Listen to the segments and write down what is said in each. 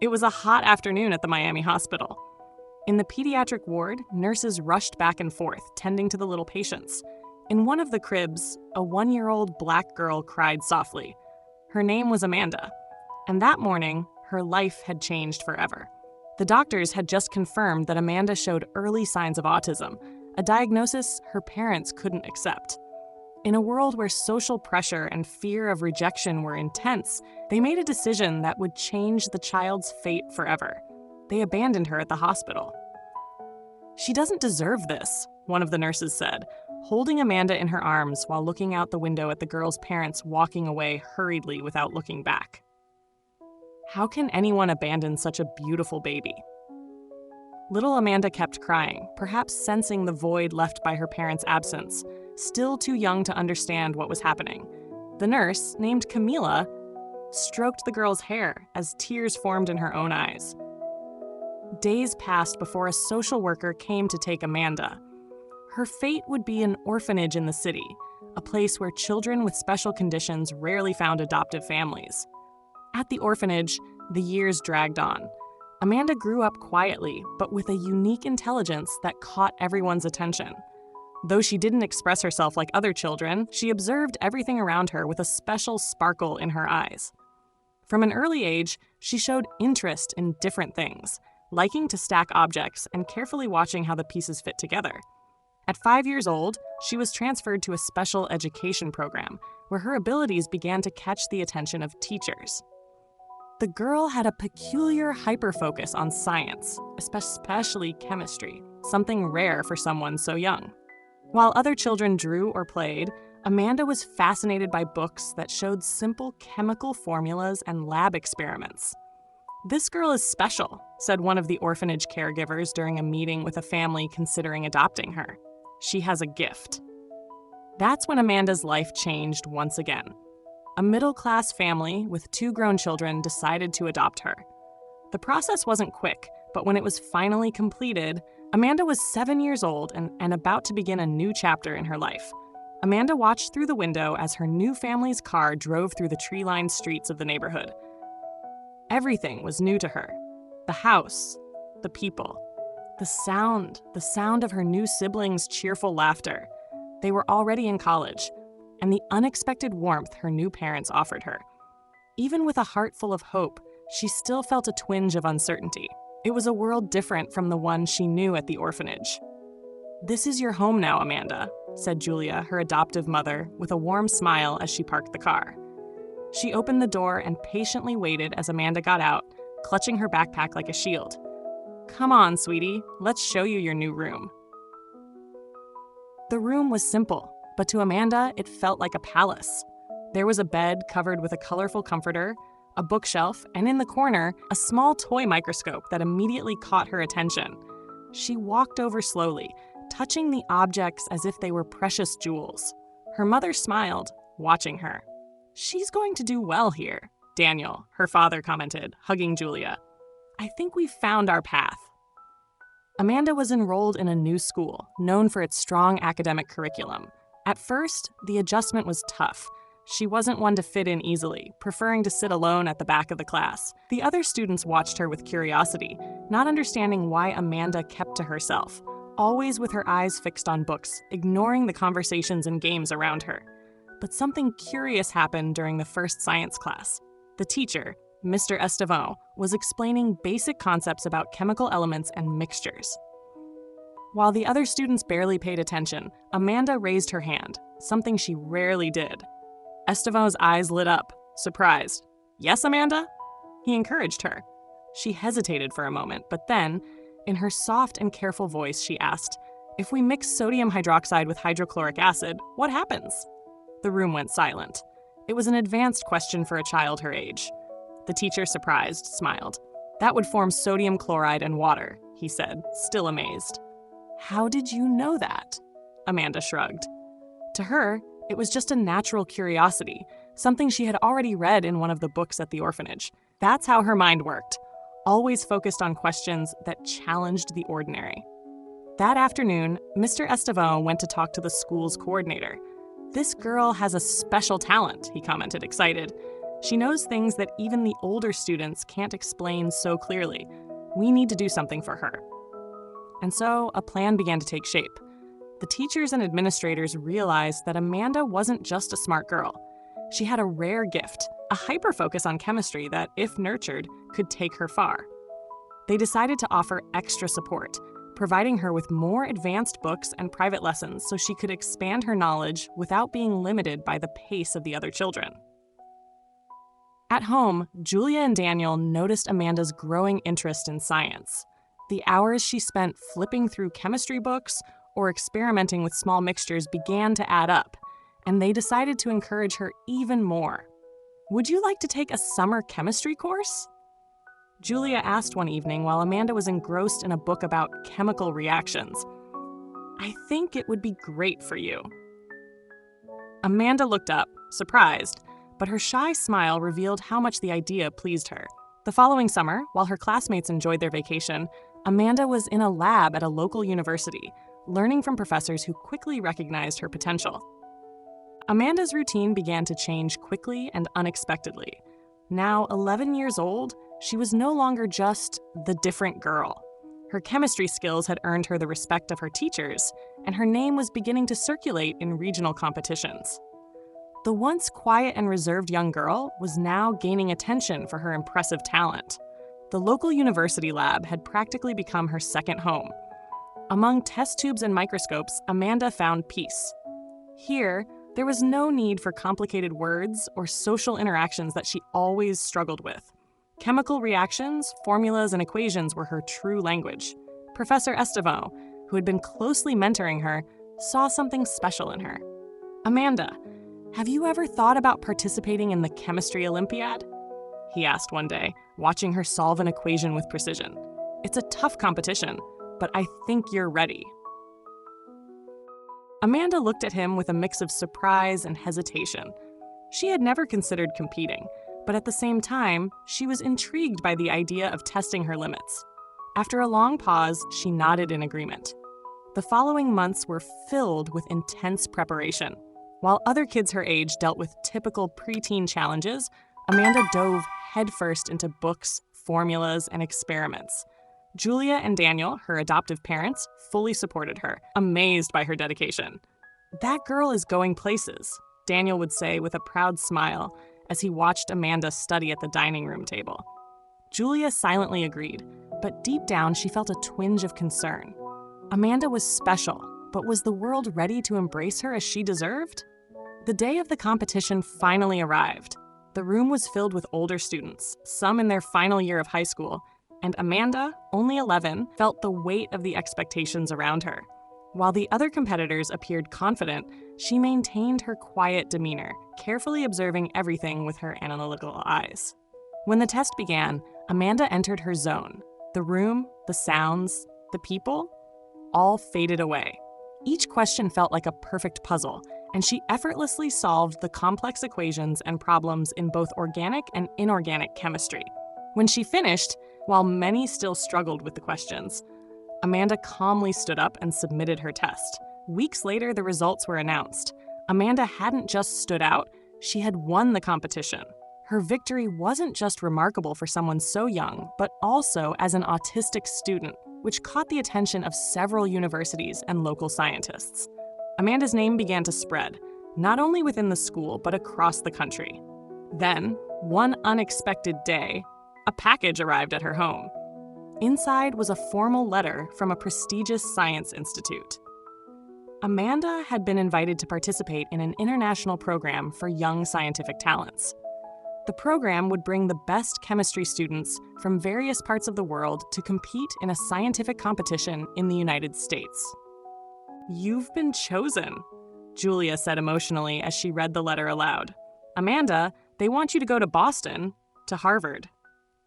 It was a hot afternoon at the Miami hospital. In the pediatric ward, nurses rushed back and forth, tending to the little patients. In one of the cribs, a 1-year-old black girl cried softly. Her name was Amanda, and that morning, her life had changed forever. The doctors had just confirmed that Amanda showed early signs of autism, a diagnosis her parents couldn't accept. In a world where social pressure and fear of rejection were intense, they made a decision that would change the child's fate forever. They abandoned her at the hospital. "She doesn't deserve this," one of the nurses said, holding Amanda in her arms while looking out the window at the girl's parents walking away hurriedly without looking back. How can anyone abandon such a beautiful baby? Little Amanda kept crying, perhaps sensing the void left by her parents' absence, still too young to understand what was happening. The nurse, named Camila, stroked the girl's hair as tears formed in her own eyes. Days passed before a social worker came to take Amanda. Her fate would be an orphanage in the city, a place where children with special conditions rarely found adoptive families. At the orphanage, the years dragged on. Amanda grew up quietly, but with a unique intelligence that caught everyone's attention. Though she didn't express herself like other children, she observed everything around her with a special sparkle in her eyes. From an early age, she showed interest in different things, liking to stack objects and carefully watching how the pieces fit together. At 5 years old, she was transferred to a special education program, where her abilities began to catch the attention of teachers. The girl had a peculiar hyperfocus on science, especially chemistry, something rare for someone so young. While other children drew or played, Amanda was fascinated by books that showed simple chemical formulas and lab experiments. "This girl is special," said one of the orphanage caregivers during a meeting with a family considering adopting her. "She has a gift." That's when Amanda's life changed once again. A middle-class family with 2 grown children decided to adopt her. The process wasn't quick, but when it was finally completed, Amanda was 7 years old and about to begin a new chapter in her life. Amanda watched through the window as her new family's car drove through the tree-lined streets of the neighborhood. Everything was new to her. The house, the people, the sound of her new siblings' cheerful laughter. They were already in college, and the unexpected warmth her new parents offered her. Even with a heart full of hope, she still felt a twinge of uncertainty. It was a world different from the one she knew at the orphanage. "This is your home now, Amanda," said Julia, her adoptive mother, with a warm smile as she parked the car. She opened the door and patiently waited as Amanda got out, clutching her backpack like a shield. "Come on, sweetie, let's show you your new room." The room was simple, but to Amanda, it felt like a palace. There was a bed covered with a colorful comforter, a bookshelf, and in the corner, a small toy microscope that immediately caught her attention. She walked over slowly, touching the objects as if they were precious jewels. Her mother smiled, watching her. "She's going to do well here," Daniel, her father, commented, hugging Julia. "I think we've found our path." Amanda was enrolled in a new school, known for its strong academic curriculum. At first, the adjustment was tough. She wasn't one to fit in easily, preferring to sit alone at the back of the class. The other students watched her with curiosity, not understanding why Amanda kept to herself, always with her eyes fixed on books, ignoring the conversations and games around her. But something curious happened during the first science class. The teacher, Mr. Estevão, was explaining basic concepts about chemical elements and mixtures. While the other students barely paid attention, Amanda raised her hand, something she rarely did. Estevão's eyes lit up, surprised. "Yes, Amanda?" He encouraged her. She hesitated for a moment, but then, in her soft and careful voice, she asked, "If we mix sodium hydroxide with hydrochloric acid, what happens?" The room went silent. It was an advanced question for a child her age. The teacher, surprised, smiled. "That would form sodium chloride and water," he said, still amazed. "How did you know that?" Amanda shrugged. To her, it was just a natural curiosity, something she had already read in one of the books at the orphanage. That's how her mind worked, always focused on questions that challenged the ordinary. That afternoon, Mr. Estevão went to talk to the school's coordinator. "This girl has a special talent," he commented, excited. She knows things that even the older students can't explain so clearly. We need to do something for her. And so a plan began to take shape. The teachers and administrators realized that Amanda wasn't just a smart girl. She had a rare gift, a hyper-focus on chemistry that, if nurtured, could take her far. They decided to offer extra support, providing her with more advanced books and private lessons so she could expand her knowledge without being limited by the pace of the other children. At home, Julia and Daniel noticed Amanda's growing interest in science. The hours she spent flipping through chemistry books or experimenting with small mixtures began to add up, and they decided to encourage her even more. "Would you like to take a summer chemistry course?" Julia asked one evening while Amanda was engrossed in a book about chemical reactions. "I think it would be great for you." Amanda looked up, surprised, but her shy smile revealed how much the idea pleased her. The following summer, while her classmates enjoyed their vacation, Amanda was in a lab at a local university, learning from professors who quickly recognized her potential. Amanda's routine began to change quickly and unexpectedly. Now 11 years old, she was no longer just the different girl. Her chemistry skills had earned her the respect of her teachers, and her name was beginning to circulate in regional competitions. The once quiet and reserved young girl was now gaining attention for her impressive talent. The local university lab had practically become her second home. Among test tubes and microscopes, Amanda found peace. Here, there was no need for complicated words or social interactions that she always struggled with. Chemical reactions, formulas, and equations were her true language. Professor Estevaux, who had been closely mentoring her, saw something special in her. "Amanda, have you ever thought about participating in the chemistry Olympiad?" he asked one day, watching her solve an equation with precision. "It's a tough competition, but I think you're ready." Amanda looked at him with a mix of surprise and hesitation. She had never considered competing, but at the same time, she was intrigued by the idea of testing her limits. After a long pause, she nodded in agreement. The following months were filled with intense preparation. While other kids her age dealt with typical preteen challenges, Amanda dove headfirst into books, formulas, and experiments. Julia and Daniel, her adoptive parents, fully supported her, amazed by her dedication. "That girl is going places," Daniel would say with a proud smile as he watched Amanda study at the dining room table. Julia silently agreed, but deep down she felt a twinge of concern. Amanda was special, but was the world ready to embrace her as she deserved? The day of the competition finally arrived. The room was filled with older students, some in their final year of high school, and Amanda, only 11, felt the weight of the expectations around her. While the other competitors appeared confident, she maintained her quiet demeanor, carefully observing everything with her analytical eyes. When the test began, Amanda entered her zone. The room, the sounds, the people, all faded away. Each question felt like a perfect puzzle, and she effortlessly solved the complex equations and problems in both organic and inorganic chemistry. When she finished, while many still struggled with the questions, Amanda calmly stood up and submitted her test. Weeks later, the results were announced. Amanda hadn't just stood out, she had won the competition. Her victory wasn't just remarkable for someone so young, but also as an autistic student, which caught the attention of several universities and local scientists. Amanda's name began to spread, not only within the school, but across the country. Then, one unexpected day, a package arrived at her home. Inside was a formal letter from a prestigious science institute. Amanda had been invited to participate in an international program for young scientific talents. The program would bring the best chemistry students from various parts of the world to compete in a scientific competition in the United States. "You've been chosen," Julia said emotionally as she read the letter aloud. "Amanda, they want you to go to Boston, to Harvard."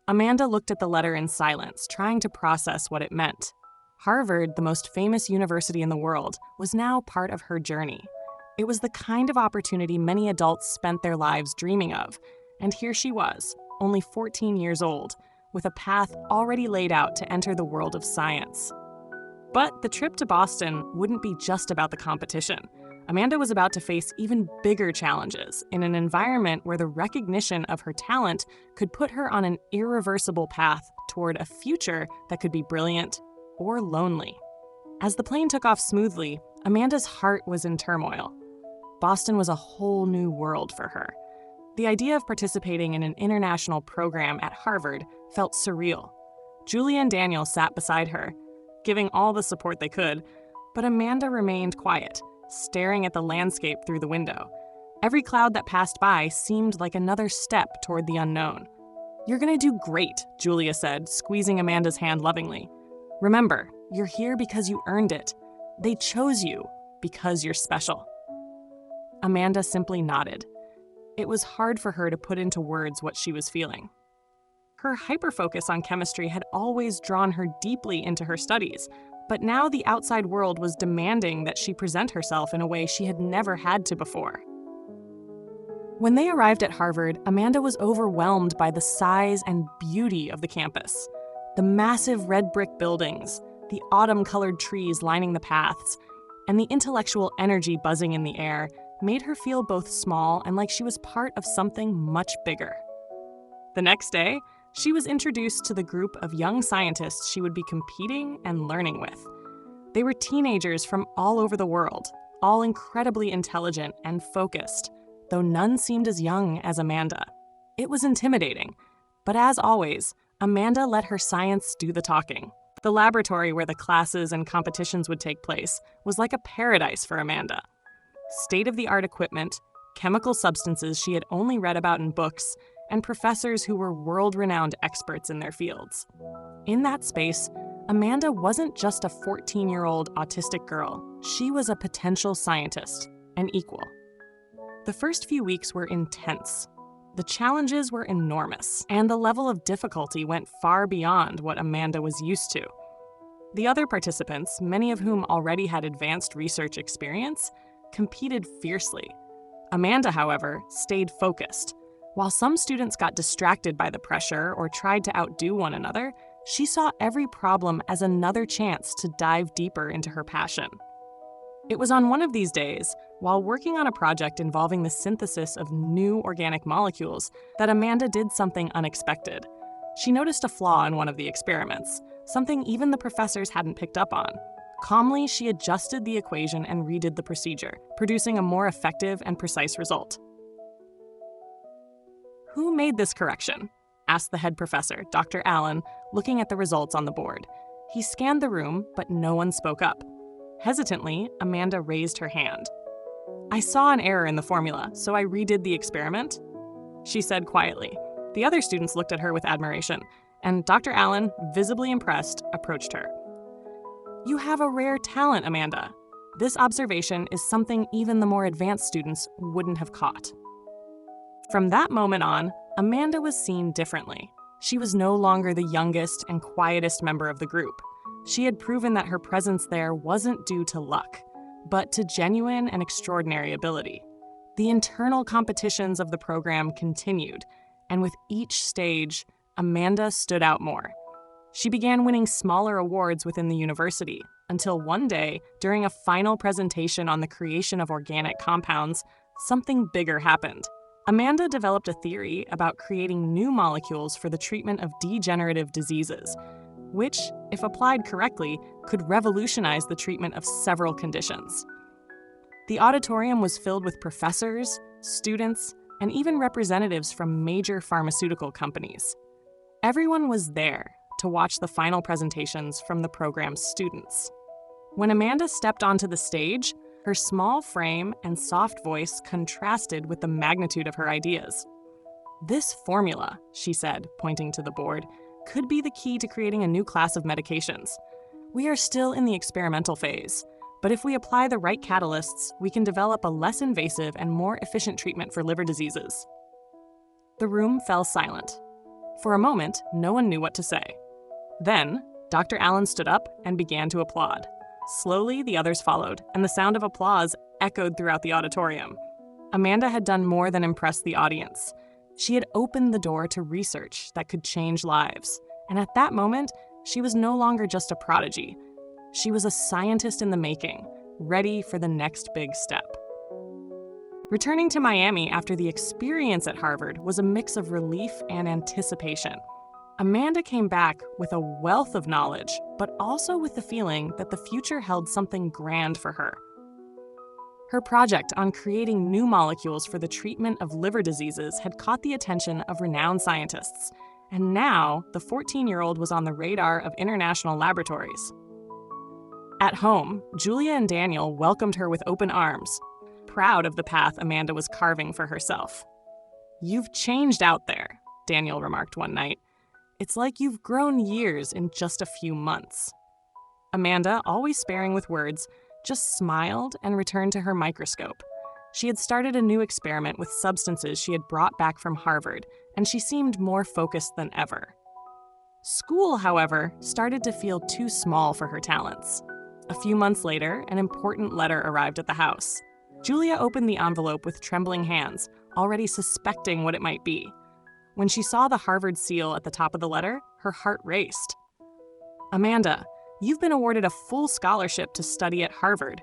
Amanda looked at the letter in silence, trying to process what it meant. Harvard, the most famous university in the world, was now part of her journey. It was the kind of opportunity many adults spent their lives dreaming of, and here she was, only 14 years old, with a path already laid out to enter the world of science. But the trip to Boston wouldn't be just about the competition. Amanda was about to face even bigger challenges in an environment where the recognition of her talent could put her on an irreversible path toward a future that could be brilliant or lonely. As the plane took off smoothly, Amanda's heart was in turmoil. Boston was a whole new world for her. The idea of participating in an international program at Harvard felt surreal. Julia and Daniel sat beside her, giving all the support they could, but Amanda remained quiet, staring at the landscape through the window. Every cloud that passed by seemed like another step toward the unknown. "You're gonna do great," Julia said, squeezing Amanda's hand lovingly. "Remember, you're here because you earned it. They chose you because you're special." Amanda simply nodded. It was hard for her to put into words what she was feeling. Her hyperfocus on chemistry had always drawn her deeply into her studies, but now the outside world was demanding that she present herself in a way she had never had to before. When they arrived at Harvard, Amanda was overwhelmed by the size and beauty of the campus. The massive red brick buildings, the autumn-colored trees lining the paths, and the intellectual energy buzzing in the air made her feel both small and like she was part of something much bigger. The next day, she was introduced to the group of young scientists she would be competing and learning with. They were teenagers from all over the world, all incredibly intelligent and focused, though none seemed as young as Amanda. It was intimidating, but as always, Amanda let her science do the talking. The laboratory where the classes and competitions would take place was like a paradise for Amanda. State-of-the-art equipment, chemical substances she had only read about in books, and professors who were world-renowned experts in their fields. In that space, Amanda wasn't just a 14-year-old autistic girl. She was a potential scientist, an equal. The first few weeks were intense. The challenges were enormous, and the level of difficulty went far beyond what Amanda was used to. The other participants, many of whom already had advanced research experience, competed fiercely. Amanda, however, stayed focused. While some students got distracted by the pressure or tried to outdo one another, she saw every problem as another chance to dive deeper into her passion. It was on one of these days, while working on a project involving the synthesis of new organic molecules, that Amanda did something unexpected. She noticed a flaw in one of the experiments, something even the professors hadn't picked up on. Calmly, she adjusted the equation and redid the procedure, producing a more effective and precise result. "Who made this correction?" asked the head professor, Dr. Allen, looking at the results on the board. He scanned the room, but no one spoke up. Hesitantly, Amanda raised her hand. "I saw an error in the formula, so I redid the experiment," she said quietly. The other students looked at her with admiration, and Dr. Allen, visibly impressed, approached her. "You have a rare talent, Amanda. This observation is something even the more advanced students wouldn't have caught." From that moment on, Amanda was seen differently. She was no longer the youngest and quietest member of the group. She had proven that her presence there wasn't due to luck, but to genuine and extraordinary ability. The internal competitions of the program continued, and with each stage, Amanda stood out more. She began winning smaller awards within the university, until one day, during a final presentation on the creation of organic compounds, something bigger happened. Amanda developed a theory about creating new molecules for the treatment of degenerative diseases, which, if applied correctly, could revolutionize the treatment of several conditions. The auditorium was filled with professors, students, and even representatives from major pharmaceutical companies. Everyone was there to watch the final presentations from the program's students. When Amanda stepped onto the stage, her small frame and soft voice contrasted with the magnitude of her ideas. "This formula," she said, pointing to the board, "could be the key to creating a new class of medications. We are still in the experimental phase, but if we apply the right catalysts, we can develop a less invasive and more efficient treatment for liver diseases." The room fell silent. For a moment, no one knew what to say. Then, Dr. Allen stood up and began to applaud. Slowly, the others followed, and the sound of applause echoed throughout the auditorium. Amanda had done more than impress the audience. She had opened the door to research that could change lives, and at that moment, she was no longer just a prodigy. She was a scientist in the making, ready for the next big step. Returning to Miami after the experience at Harvard was a mix of relief and anticipation. Amanda came back with a wealth of knowledge, but also with the feeling that the future held something grand for her. Her project on creating new molecules for the treatment of liver diseases had caught the attention of renowned scientists, and now the 14-year-old was on the radar of international laboratories. At home, Julia and Daniel welcomed her with open arms, proud of the path Amanda was carving for herself. "You've changed out there," Daniel remarked one night. "It's like you've grown years in just a few months." Amanda, always sparing with words, just smiled and returned to her microscope. She had started a new experiment with substances she had brought back from Harvard, and she seemed more focused than ever. School, however, started to feel too small for her talents. A few months later, an important letter arrived at the house. Julia opened the envelope with trembling hands, already suspecting what it might be. When she saw the Harvard seal at the top of the letter, her heart raced. "Amanda, you've been awarded a full scholarship to study at Harvard,"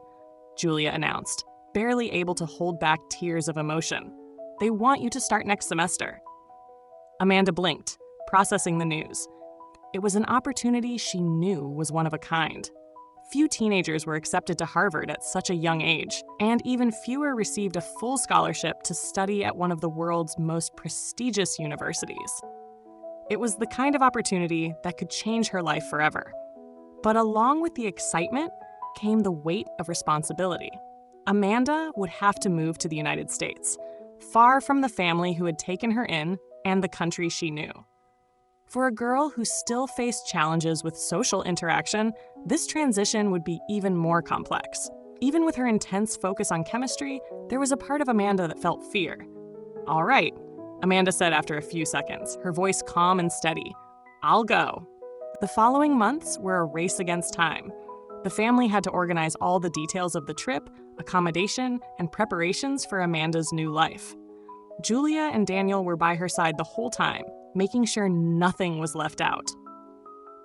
Julia announced, barely able to hold back tears of emotion. "They want you to start next semester." Amanda blinked, processing the news. It was an opportunity she knew was one of a kind. Few teenagers were accepted to Harvard at such a young age, and even fewer received a full scholarship to study at one of the world's most prestigious universities. It was the kind of opportunity that could change her life forever. But along with the excitement came the weight of responsibility. Amanda would have to move to the United States, far from the family who had taken her in and the country she knew. For a girl who still faced challenges with social interaction, this transition would be even more complex. Even with her intense focus on chemistry, there was a part of Amanda that felt fear. "All right," Amanda said after a few seconds, her voice calm and steady. "I'll go." The following months were a race against time. The family had to organize all the details of the trip, accommodation, and preparations for Amanda's new life. Julia and Daniel were by her side the whole time, making sure nothing was left out.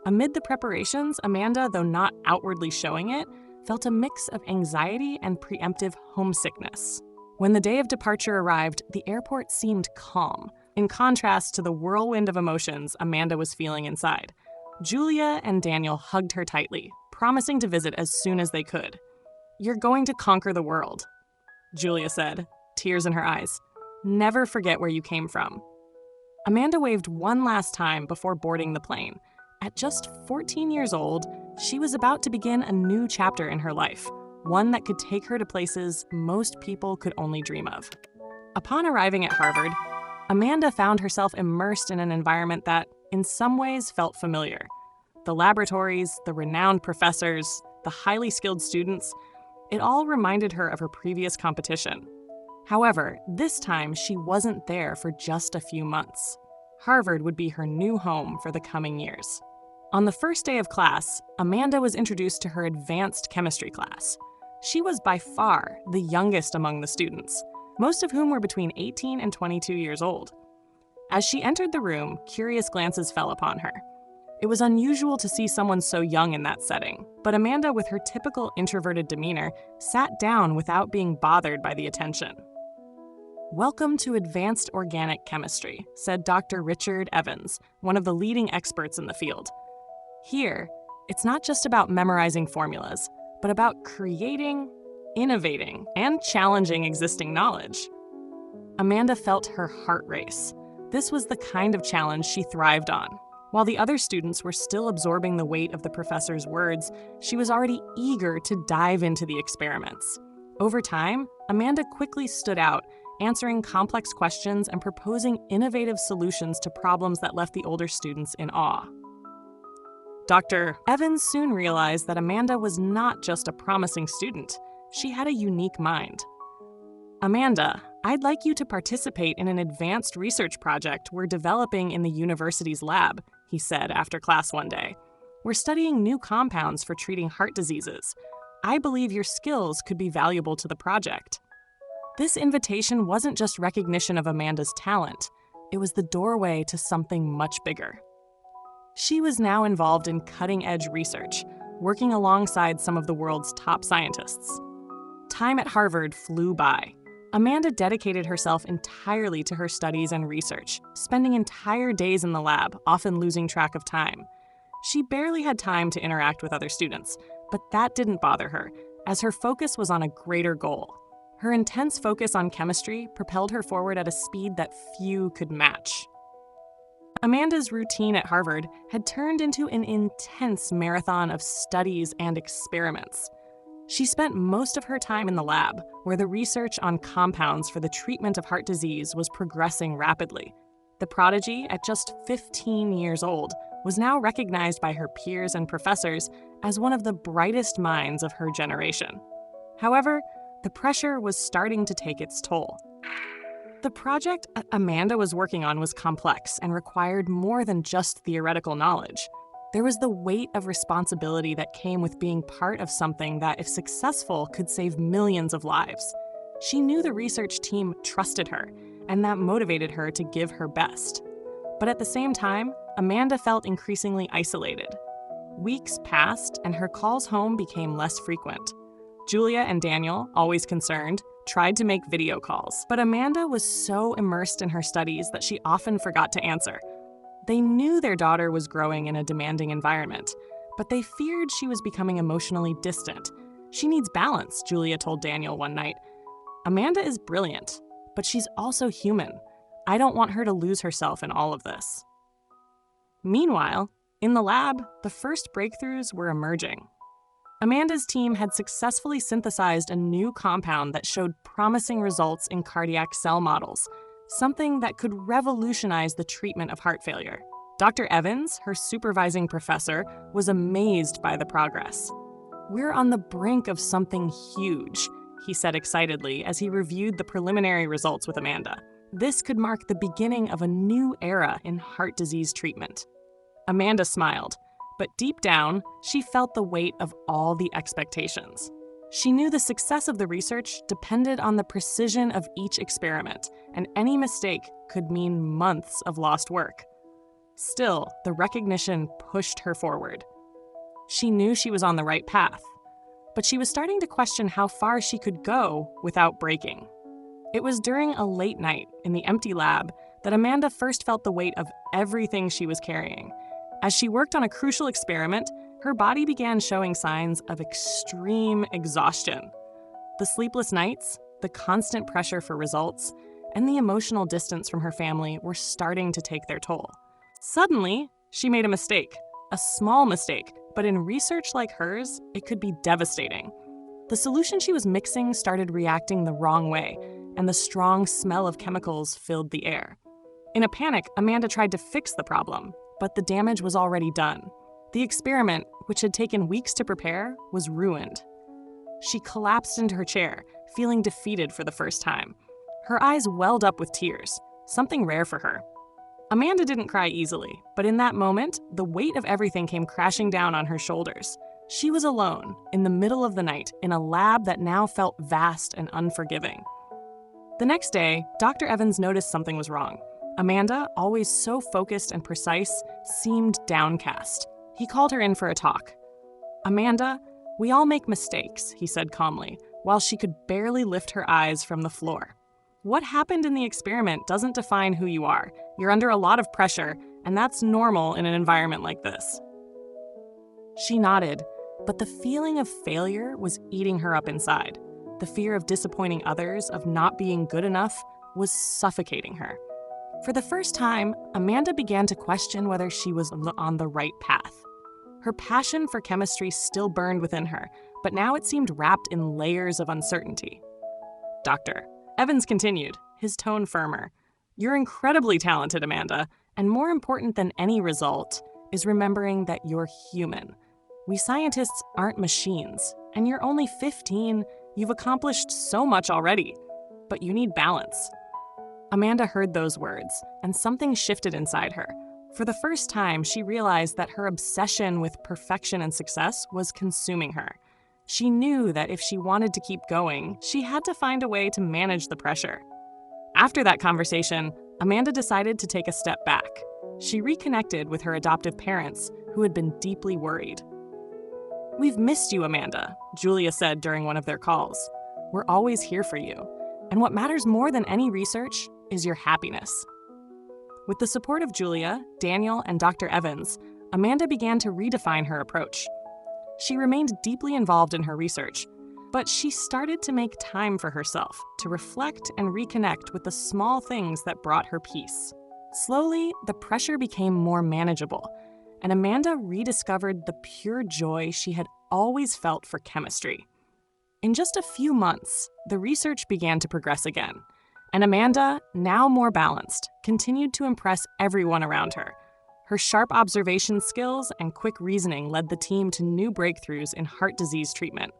Amid the preparations, Amanda, though not outwardly showing it, felt a mix of anxiety and preemptive homesickness. When the day of departure arrived, the airport seemed calm, in contrast to the whirlwind of emotions Amanda was feeling inside. Julia and Daniel hugged her tightly, promising to visit as soon as they could. "You're going to conquer the world," Julia said, tears in her eyes. "Never forget where you came from." Amanda waved one last time before boarding the plane. At just 14 years old, she was about to begin a new chapter in her life, one that could take her to places most people could only dream of. Upon arriving at Harvard, Amanda found herself immersed in an environment that, in some ways, felt familiar. The laboratories, the renowned professors, the highly skilled students, it all reminded her of her previous competition. However, this time she wasn't there for just a few months. Harvard would be her new home for the coming years. On the first day of class, Amanda was introduced to her advanced chemistry class. She was by far the youngest among the students, most of whom were between 18 and 22 years old. As she entered the room, curious glances fell upon her. It was unusual to see someone so young in that setting, but Amanda, with her typical introverted demeanor, sat down without being bothered by the attention. "Welcome to Advanced Organic Chemistry," said Dr. Richard Evans, one of the leading experts in the field. "Here, it's not just about memorizing formulas, but about creating, innovating, and challenging existing knowledge." Amanda felt her heart race. This was the kind of challenge she thrived on. While the other students were still absorbing the weight of the professor's words, she was already eager to dive into the experiments. Over time, Amanda quickly stood out, answering complex questions and proposing innovative solutions to problems that left the older students in awe. Dr. Evans soon realized that Amanda was not just a promising student. She had a unique mind. "Amanda, I'd like you to participate in an advanced research project we're developing in the university's lab," he said after class one day. "We're studying new compounds for treating heart diseases. I believe your skills could be valuable to the project." This invitation wasn't just recognition of Amanda's talent. It was the doorway to something much bigger. She was now involved in cutting-edge research, working alongside some of the world's top scientists. Time at Harvard flew by. Amanda dedicated herself entirely to her studies and research, spending entire days in the lab, often losing track of time. She barely had time to interact with other students, but that didn't bother her, as her focus was on a greater goal. Her intense focus on chemistry propelled her forward at a speed that few could match. Amanda's routine at Harvard had turned into an intense marathon of studies and experiments. She spent most of her time in the lab, where the research on compounds for the treatment of heart disease was progressing rapidly. The prodigy, at just 15 years old, was now recognized by her peers and professors as one of the brightest minds of her generation. However, the pressure was starting to take its toll. The project Amanda was working on was complex and required more than just theoretical knowledge. There was the weight of responsibility that came with being part of something that, if successful, could save millions of lives. She knew the research team trusted her, and that motivated her to give her best. But at the same time, Amanda felt increasingly isolated. Weeks passed, and her calls home became less frequent. Julia and Daniel, always concerned, tried to make video calls, but Amanda was so immersed in her studies that she often forgot to answer. They knew their daughter was growing in a demanding environment, but they feared she was becoming emotionally distant. "She needs balance," Julia told Daniel one night. "Amanda is brilliant, but she's also human. I don't want her to lose herself in all of this." Meanwhile, in the lab, the first breakthroughs were emerging. Amanda's team had successfully synthesized a new compound that showed promising results in cardiac cell models, something that could revolutionize the treatment of heart failure. Dr. Evans, her supervising professor, was amazed by the progress. "We're on the brink of something huge," he said excitedly as he reviewed the preliminary results with Amanda. This could mark the beginning of a new era in heart disease treatment. Amanda smiled, but deep down, she felt the weight of all the expectations. She knew the success of the research depended on the precision of each experiment, and any mistake could mean months of lost work. Still, the recognition pushed her forward. She knew she was on the right path, but she was starting to question how far she could go without breaking. It was during a late night in the empty lab that Amanda first felt the weight of everything she was carrying. As she worked on a crucial experiment, her body began showing signs of extreme exhaustion. The sleepless nights, the constant pressure for results, and the emotional distance from her family were starting to take their toll. Suddenly, she made a mistake, a small mistake, but in research like hers, it could be devastating. The solution she was mixing started reacting the wrong way, and the strong smell of chemicals filled the air. In a panic, Amanda tried to fix the problem, but the damage was already done. The experiment, which had taken weeks to prepare, was ruined. She collapsed into her chair, feeling defeated for the first time. Her eyes welled up with tears, something rare for her. Amanda didn't cry easily, but in that moment, the weight of everything came crashing down on her shoulders. She was alone, in the middle of the night, in a lab that now felt vast and unforgiving. The next day, Dr. Evans noticed something was wrong. Amanda, always so focused and precise, seemed downcast. He called her in for a talk. "Amanda, we all make mistakes," he said calmly, while she could barely lift her eyes from the floor. "What happened in the experiment doesn't define who you are. You're under a lot of pressure, and that's normal in an environment like this." She nodded, but the feeling of failure was eating her up inside. The fear of disappointing others, of not being good enough, was suffocating her. For the first time, Amanda began to question whether she was on the right path. Her passion for chemistry still burned within her, but now it seemed wrapped in layers of uncertainty. "Doctor," Evans continued, his tone firmer, "you're incredibly talented, Amanda, and more important than any result is remembering that you're human. We scientists aren't machines, and you're only 15, you've accomplished so much already, but you need balance." Amanda heard those words, and something shifted inside her. For the first time, she realized that her obsession with perfection and success was consuming her. She knew that if she wanted to keep going, she had to find a way to manage the pressure. After that conversation, Amanda decided to take a step back. She reconnected with her adoptive parents, who had been deeply worried. "We've missed you, Amanda," Julia said during one of their calls. "We're always here for you. And what matters more than any research is your happiness." With the support of Julia, Daniel, and Dr. Evans, Amanda began to redefine her approach. She remained deeply involved in her research, but she started to make time for herself, to reflect and reconnect with the small things that brought her peace. Slowly, the pressure became more manageable, and Amanda rediscovered the pure joy she had always felt for chemistry. In just a few months, the research began to progress again, and Amanda, now more balanced, continued to impress everyone around her. Her sharp observation skills and quick reasoning led the team to new breakthroughs in heart disease treatment.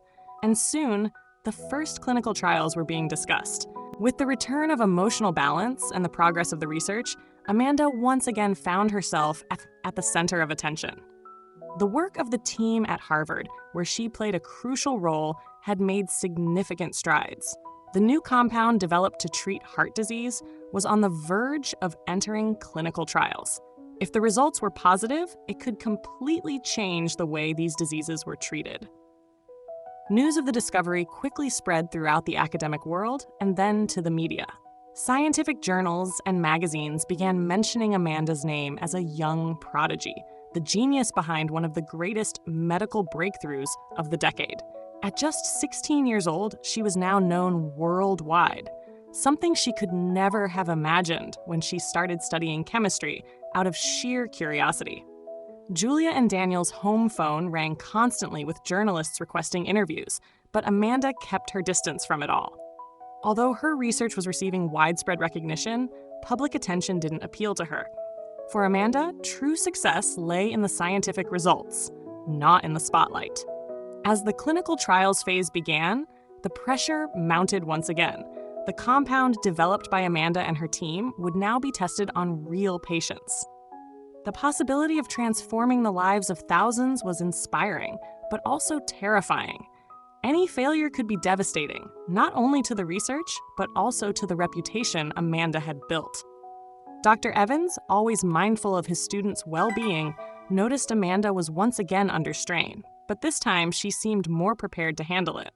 And soon, the first clinical trials were being discussed. With the return of emotional balance and the progress of the research, Amanda once again found herself at the center of attention. The work of the team at Harvard, where she played a crucial role, had made significant strides. The new compound developed to treat heart disease was on the verge of entering clinical trials. If the results were positive, it could completely change the way these diseases were treated. News of the discovery quickly spread throughout the academic world and then to the media. Scientific journals and magazines began mentioning Amanda's name as a young prodigy, the genius behind one of the greatest medical breakthroughs of the decade. At just 16 years old, she was now known worldwide, something she could never have imagined when she started studying chemistry out of sheer curiosity. Julia and Daniel's home phone rang constantly with journalists requesting interviews, but Amanda kept her distance from it all. Although her research was receiving widespread recognition, public attention didn't appeal to her. For Amanda, true success lay in the scientific results, not in the spotlight. As the clinical trials phase began, the pressure mounted once again. The compound developed by Amanda and her team would now be tested on real patients. The possibility of transforming the lives of thousands was inspiring, but also terrifying. Any failure could be devastating, not only to the research, but also to the reputation Amanda had built. Dr. Evans, always mindful of his students' well-being, noticed Amanda was once again under strain, but this time she seemed more prepared to handle it.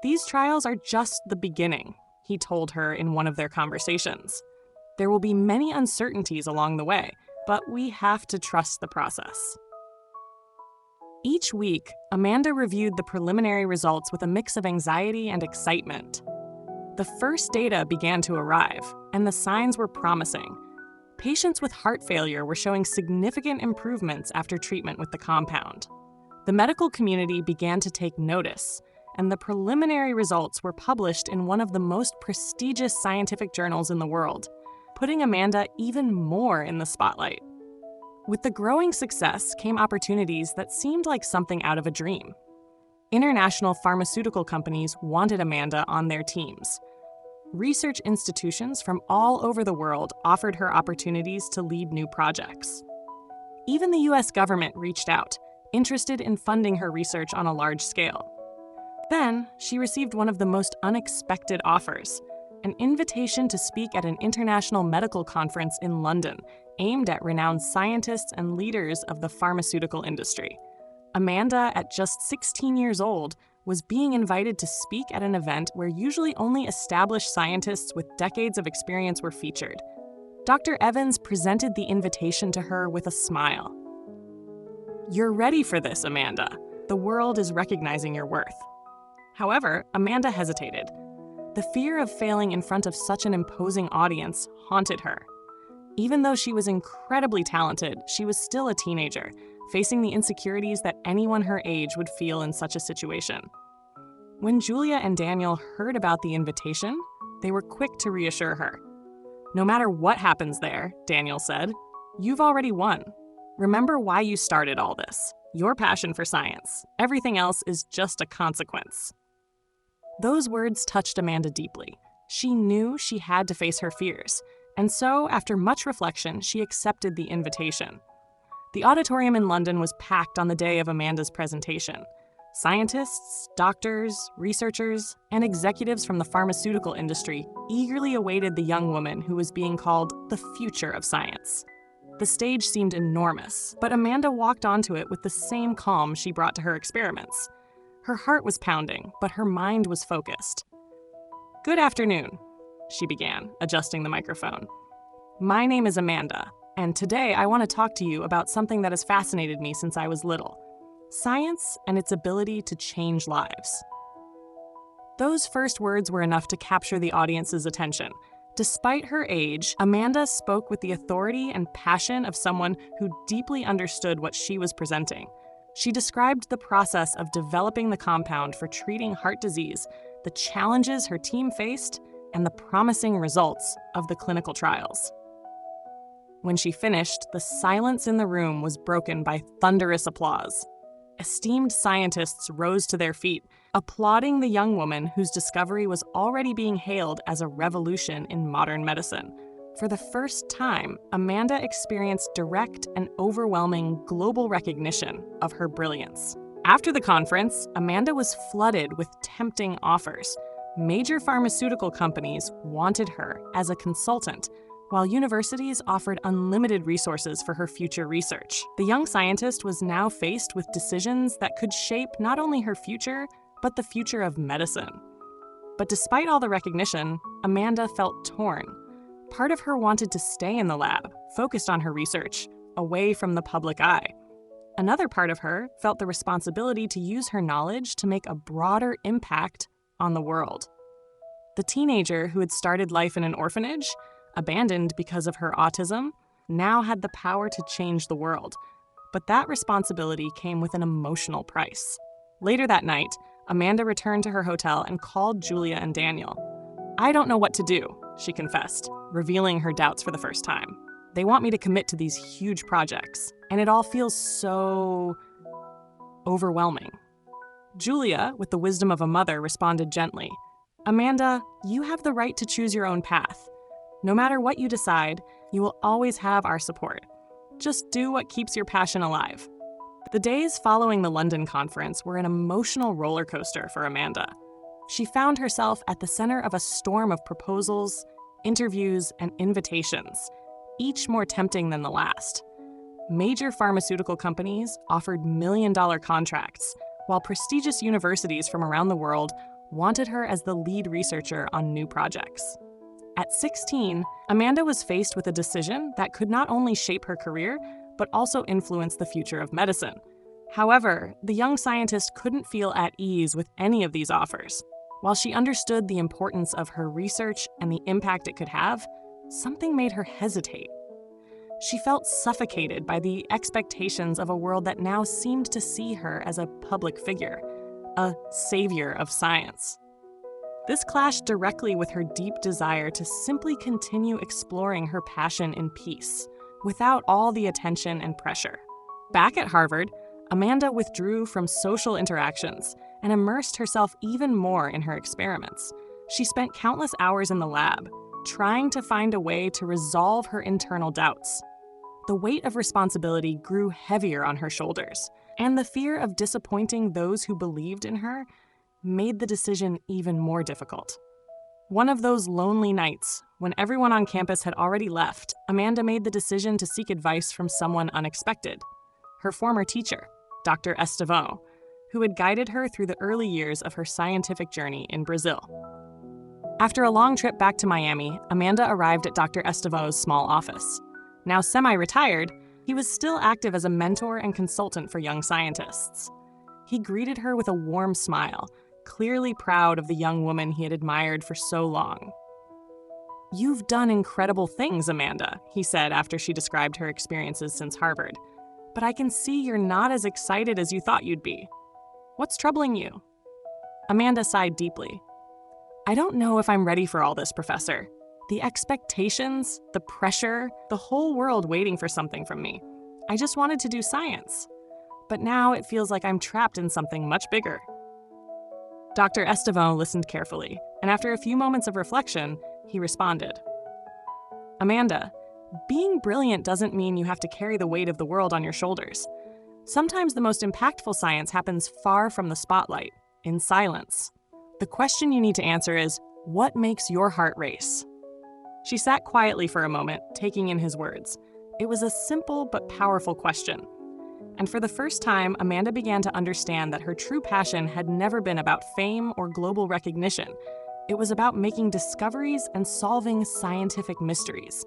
"These trials are just the beginning," he told her in one of their conversations. "There will be many uncertainties along the way, but we have to trust the process." Each week, Amanda reviewed the preliminary results with a mix of anxiety and excitement. The first data began to arrive, and the signs were promising. Patients with heart failure were showing significant improvements after treatment with the compound. The medical community began to take notice, and the preliminary results were published in one of the most prestigious scientific journals in the world, putting Amanda even more in the spotlight. With the growing success came opportunities that seemed like something out of a dream. International pharmaceutical companies wanted Amanda on their teams. Research institutions from all over the world offered her opportunities to lead new projects. Even the US government reached out, interested in funding her research on a large scale. Then, she received one of the most unexpected offers, an invitation to speak at an international medical conference in London, aimed at renowned scientists and leaders of the pharmaceutical industry. Amanda, at just 16 years old, was being invited to speak at an event where usually only established scientists with decades of experience were featured. Dr. Evans presented the invitation to her with a smile. "You're ready for this, Amanda. The world is recognizing your worth." However, Amanda hesitated. The fear of failing in front of such an imposing audience haunted her. Even though she was incredibly talented, she was still a teenager, facing the insecurities that anyone her age would feel in such a situation. When Julia and Daniel heard about the invitation, they were quick to reassure her. "No matter what happens there," Daniel said, "you've already won. Remember why you started all this. Your passion for science. Everything else is just a consequence." Those words touched Amanda deeply. She knew she had to face her fears, and so, after much reflection, she accepted the invitation. The auditorium in London was packed on the day of Amanda's presentation. Scientists, doctors, researchers, and executives from the pharmaceutical industry eagerly awaited the young woman who was being called the future of science. The stage seemed enormous, but Amanda walked onto it with the same calm she brought to her experiments. Her heart was pounding, but her mind was focused. "Good afternoon," she began, adjusting the microphone. "My name is Amanda, and today I want to talk to you about something that has fascinated me since I was little: science and its ability to change lives." Those first words were enough to capture the audience's attention. Despite her age, Amanda spoke with the authority and passion of someone who deeply understood what she was presenting. She described the process of developing the compound for treating heart disease, the challenges her team faced, and the promising results of the clinical trials. When she finished, the silence in the room was broken by thunderous applause. Esteemed scientists rose to their feet, applauding the young woman whose discovery was already being hailed as a revolution in modern medicine. For the first time, Amanda experienced direct and overwhelming global recognition of her brilliance. After the conference, Amanda was flooded with tempting offers. Major pharmaceutical companies wanted her as a consultant, while universities offered unlimited resources for her future research. The young scientist was now faced with decisions that could shape not only her future, but the future of medicine. But despite all the recognition, Amanda felt torn. Part of her wanted to stay in the lab, focused on her research, away from the public eye. Another part of her felt the responsibility to use her knowledge to make a broader impact on the world. The teenager who had started life in an orphanage, abandoned because of her autism, now had the power to change the world. But that responsibility came with an emotional price. Later that night, Amanda returned to her hotel and called Julia and Daniel. "I don't know what to do," she confessed, revealing her doubts for the first time. "They want me to commit to these huge projects, and it all feels so overwhelming." Julia, with the wisdom of a mother, responded gently, "Amanda, you have the right to choose your own path. No matter what you decide, you will always have our support. Just do what keeps your passion alive." The days following the London conference were an emotional roller coaster for Amanda. She found herself at the center of a storm of proposals, interviews, and invitations, each more tempting than the last. Major pharmaceutical companies offered million-dollar contracts, while prestigious universities from around the world wanted her as the lead researcher on new projects. At 16, Amanda was faced with a decision that could not only shape her career, but also influence the future of medicine. However, the young scientist couldn't feel at ease with any of these offers. While she understood the importance of her research and the impact it could have, something made her hesitate. She felt suffocated by the expectations of a world that now seemed to see her as a public figure, a savior of science. This clashed directly with her deep desire to simply continue exploring her passion in peace, without all the attention and pressure. Back at Harvard, Amanda withdrew from social interactions and immersed herself even more in her experiments. She spent countless hours in the lab, trying to find a way to resolve her internal doubts. The weight of responsibility grew heavier on her shoulders, and the fear of disappointing those who believed in her made the decision even more difficult. One of those lonely nights, when everyone on campus had already left, Amanda made the decision to seek advice from someone unexpected: her former teacher, Dr. Estevão, who had guided her through the early years of her scientific journey in Brazil. After a long trip back to Miami, Amanda arrived at Dr. Estevão's small office. Now semi-retired, he was still active as a mentor and consultant for young scientists. He greeted her with a warm smile, clearly proud of the young woman he had admired for so long. "You've done incredible things, Amanda," he said after she described her experiences since Harvard. "But I can see you're not as excited as you thought you'd be. What's troubling you?" Amanda sighed deeply. "I don't know if I'm ready for all this, Professor. The expectations, the pressure, the whole world waiting for something from me. I just wanted to do science. But now it feels like I'm trapped in something much bigger." Dr. Estevão listened carefully, and after a few moments of reflection, he responded, "Amanda, being brilliant doesn't mean you have to carry the weight of the world on your shoulders. Sometimes the most impactful science happens far from the spotlight, in silence. The question you need to answer is, what makes your heart race?" She sat quietly for a moment, taking in his words. It was a simple but powerful question. And for the first time, Amanda began to understand that her true passion had never been about fame or global recognition. It was about making discoveries and solving scientific mysteries.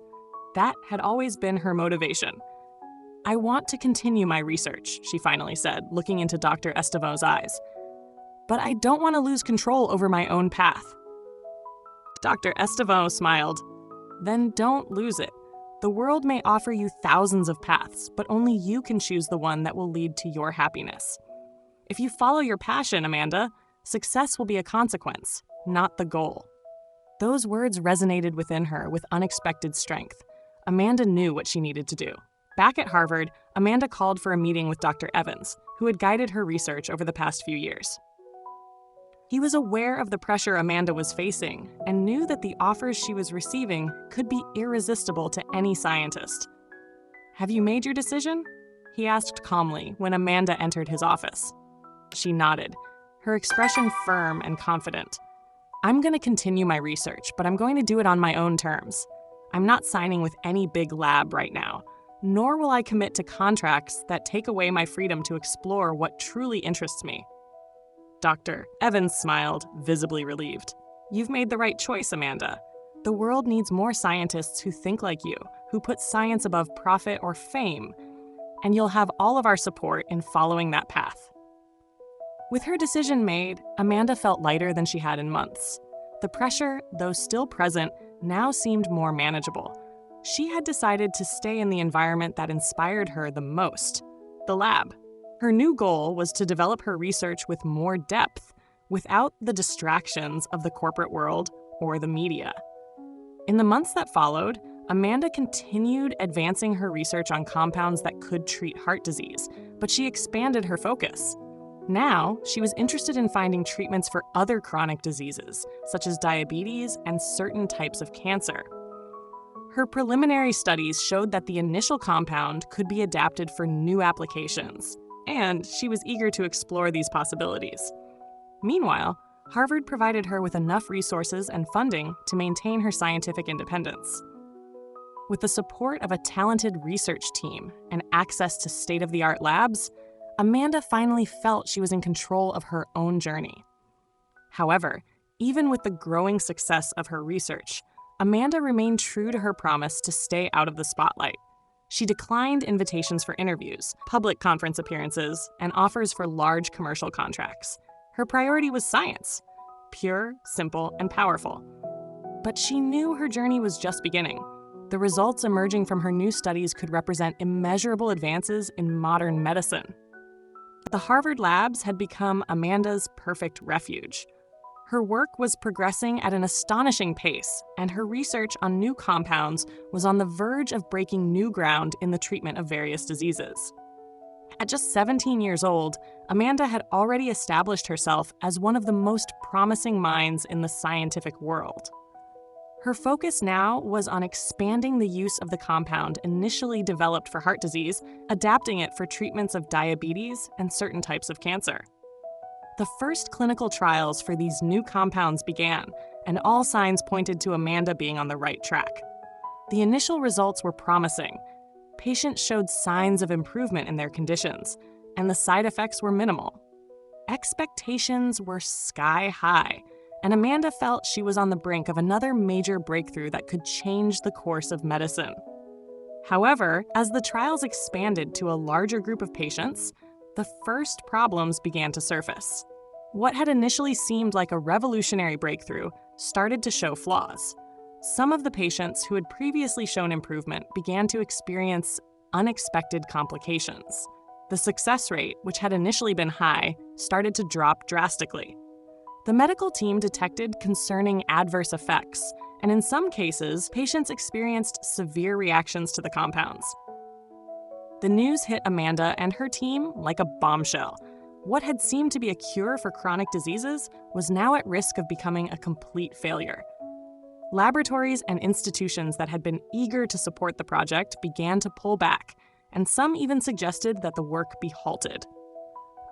That had always been her motivation. "I want to continue my research," she finally said, looking into Dr. Estevan's eyes. "But I don't want to lose control over my own path." Dr. Estevan smiled. "Then don't lose it. The world may offer you thousands of paths, but only you can choose the one that will lead to your happiness. If you follow your passion, Amanda, success will be a consequence, not the goal." Those words resonated within her with unexpected strength. Amanda knew what she needed to do. Back at Harvard, Amanda called for a meeting with Dr. Evans, who had guided her research over the past few years. He was aware of the pressure Amanda was facing and knew that the offers she was receiving could be irresistible to any scientist. "Have you made your decision?" he asked calmly when Amanda entered his office. She nodded, her expression firm and confident. "I'm going to continue my research, but I'm going to do it on my own terms. I'm not signing with any big lab right now, nor will I commit to contracts that take away my freedom to explore what truly interests me." Dr. Evans smiled, visibly relieved. "You've made the right choice, Amanda. The world needs more scientists who think like you, who put science above profit or fame, and you'll have all of our support in following that path." With her decision made, Amanda felt lighter than she had in months. The pressure, though still present, now seemed more manageable. She had decided to stay in the environment that inspired her the most, the lab. Her new goal was to develop her research with more depth, without the distractions of the corporate world or the media. In the months that followed, Amanda continued advancing her research on compounds that could treat heart disease, but she expanded her focus. Now, she was interested in finding treatments for other chronic diseases, such as diabetes and certain types of cancer. Her preliminary studies showed that the initial compound could be adapted for new applications, and she was eager to explore these possibilities. Meanwhile, Harvard provided her with enough resources and funding to maintain her scientific independence. With the support of a talented research team and access to state-of-the-art labs, Amanda finally felt she was in control of her own journey. However, even with the growing success of her research, Amanda remained true to her promise to stay out of the spotlight. She declined invitations for interviews, public conference appearances, and offers for large commercial contracts. Her priority was science, pure, simple, and powerful. But she knew her journey was just beginning. The results emerging from her new studies could represent immeasurable advances in modern medicine. The Harvard labs had become Amanda's perfect refuge. Her work was progressing at an astonishing pace, and her research on new compounds was on the verge of breaking new ground in the treatment of various diseases. At just 17 years old, Amanda had already established herself as one of the most promising minds in the scientific world. Her focus now was on expanding the use of the compound initially developed for heart disease, adapting it for treatments of diabetes and certain types of cancer. The first clinical trials for these new compounds began, and all signs pointed to Amanda being on the right track. The initial results were promising. Patients showed signs of improvement in their conditions, and the side effects were minimal. Expectations were sky high, and Amanda felt she was on the brink of another major breakthrough that could change the course of medicine. However, as the trials expanded to a larger group of patients, the first problems began to surface. What had initially seemed like a revolutionary breakthrough started to show flaws. Some of the patients who had previously shown improvement began to experience unexpected complications. The success rate, which had initially been high, started to drop drastically. The medical team detected concerning adverse effects, and in some cases, patients experienced severe reactions to the compounds. The news hit Amanda and her team like a bombshell. What had seemed to be a cure for chronic diseases was now at risk of becoming a complete failure. Laboratories and institutions that had been eager to support the project began to pull back, and some even suggested that the work be halted.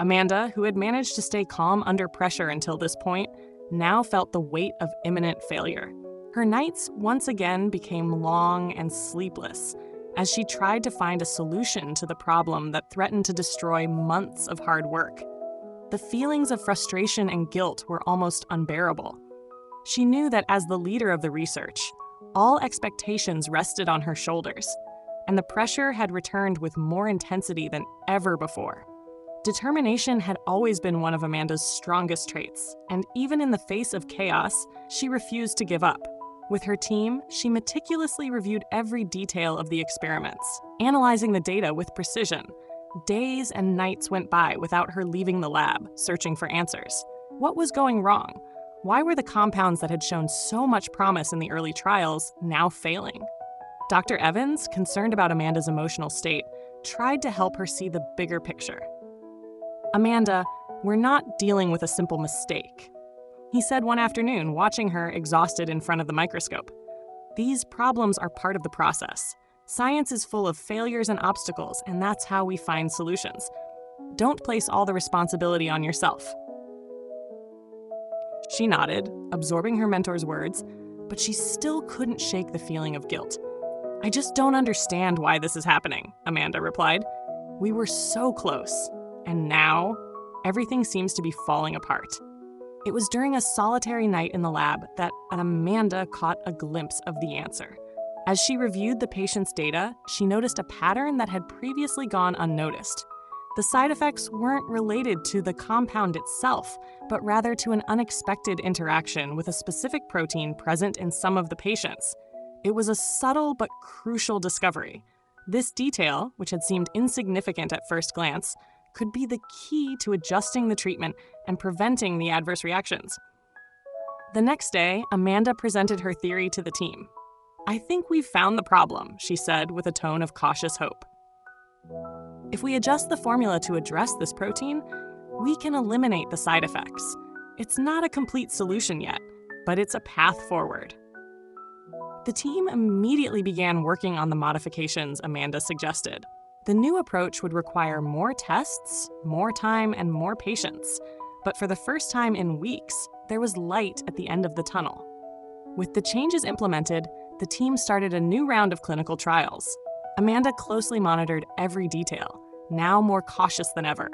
Amanda, who had managed to stay calm under pressure until this point, now felt the weight of imminent failure. Her nights once again became long and sleepless, as she tried to find a solution to the problem that threatened to destroy months of hard work. The feelings of frustration and guilt were almost unbearable. She knew that as the leader of the research, all expectations rested on her shoulders, and the pressure had returned with more intensity than ever before. Determination had always been one of Amanda's strongest traits, and even in the face of chaos, she refused to give up. With her team, she meticulously reviewed every detail of the experiments, analyzing the data with precision. Days and nights went by without her leaving the lab, searching for answers. What was going wrong? Why were the compounds that had shown so much promise in the early trials now failing? Dr. Evans, concerned about Amanda's emotional state, tried to help her see the bigger picture. "Amanda, we're not dealing with a simple mistake," he said one afternoon, watching her exhausted in front of the microscope. "These problems are part of the process. Science is full of failures and obstacles, and that's how we find solutions. Don't place all the responsibility on yourself." She nodded, absorbing her mentor's words, but she still couldn't shake the feeling of guilt. "I just don't understand why this is happening," Amanda replied. "We were so close, and now everything seems to be falling apart." It was during a solitary night in the lab that Amanda caught a glimpse of the answer. As she reviewed the patient's data, she noticed a pattern that had previously gone unnoticed. The side effects weren't related to the compound itself, but rather to an unexpected interaction with a specific protein present in some of the patients. It was a subtle but crucial discovery. This detail, which had seemed insignificant at first glance, could be the key to adjusting the treatment and preventing the adverse reactions. The next day, Amanda presented her theory to the team. "I think we've found the problem," she said with a tone of cautious hope. "If we adjust the formula to address this protein, we can eliminate the side effects. It's not a complete solution yet, but it's a path forward." The team immediately began working on the modifications Amanda suggested. The new approach would require more tests, more time, and more patience. But for the first time in weeks, there was light at the end of the tunnel. With the changes implemented, the team started a new round of clinical trials. Amanda closely monitored every detail, now more cautious than ever.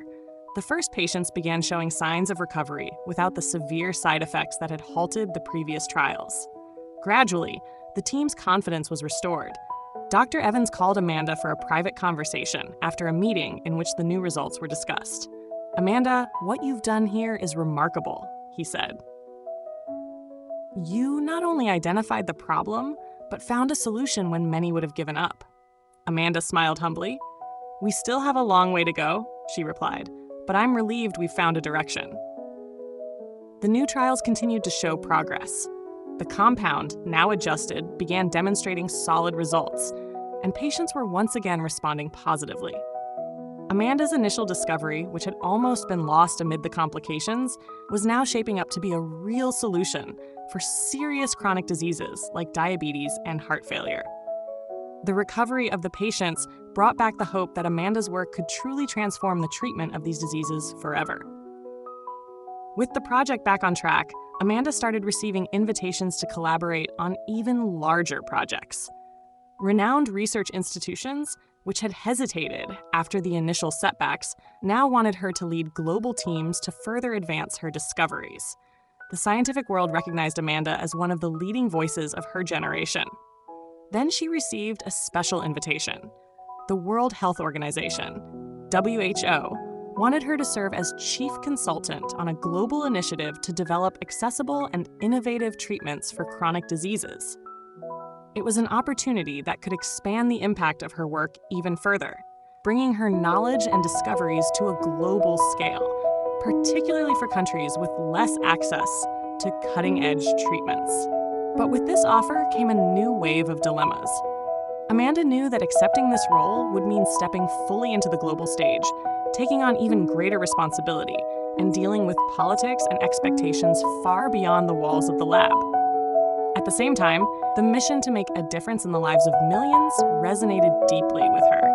The first patients began showing signs of recovery without the severe side effects that had halted the previous trials. Gradually, the team's confidence was restored. Dr. Evans called Amanda for a private conversation after a meeting in which the new results were discussed. "Amanda, what you've done here is remarkable," he said. "You not only identified the problem, but found a solution when many would have given up." Amanda smiled humbly. "We still have a long way to go," she replied, "but I'm relieved we've found a direction." The new trials continued to show progress. The compound, now adjusted, began demonstrating solid results, and patients were once again responding positively. Amanda's initial discovery, which had almost been lost amid the complications, was now shaping up to be a real solution for serious chronic diseases like diabetes and heart failure. The recovery of the patients brought back the hope that Amanda's work could truly transform the treatment of these diseases forever. With the project back on track, Amanda started receiving invitations to collaborate on even larger projects. Renowned research institutions, which had hesitated after the initial setbacks, now wanted her to lead global teams to further advance her discoveries. The scientific world recognized Amanda as one of the leading voices of her generation. Then she received a special invitation. The World Health Organization, WHO, wanted her to serve as chief consultant on a global initiative to develop accessible and innovative treatments for chronic diseases. It was an opportunity that could expand the impact of her work even further, bringing her knowledge and discoveries to a global scale, particularly for countries with less access to cutting-edge treatments. But with this offer came a new wave of dilemmas. Amanda knew that accepting this role would mean stepping fully into the global stage, taking on even greater responsibility, and dealing with politics and expectations far beyond the walls of the lab. At the same time, the mission to make a difference in the lives of millions resonated deeply with her.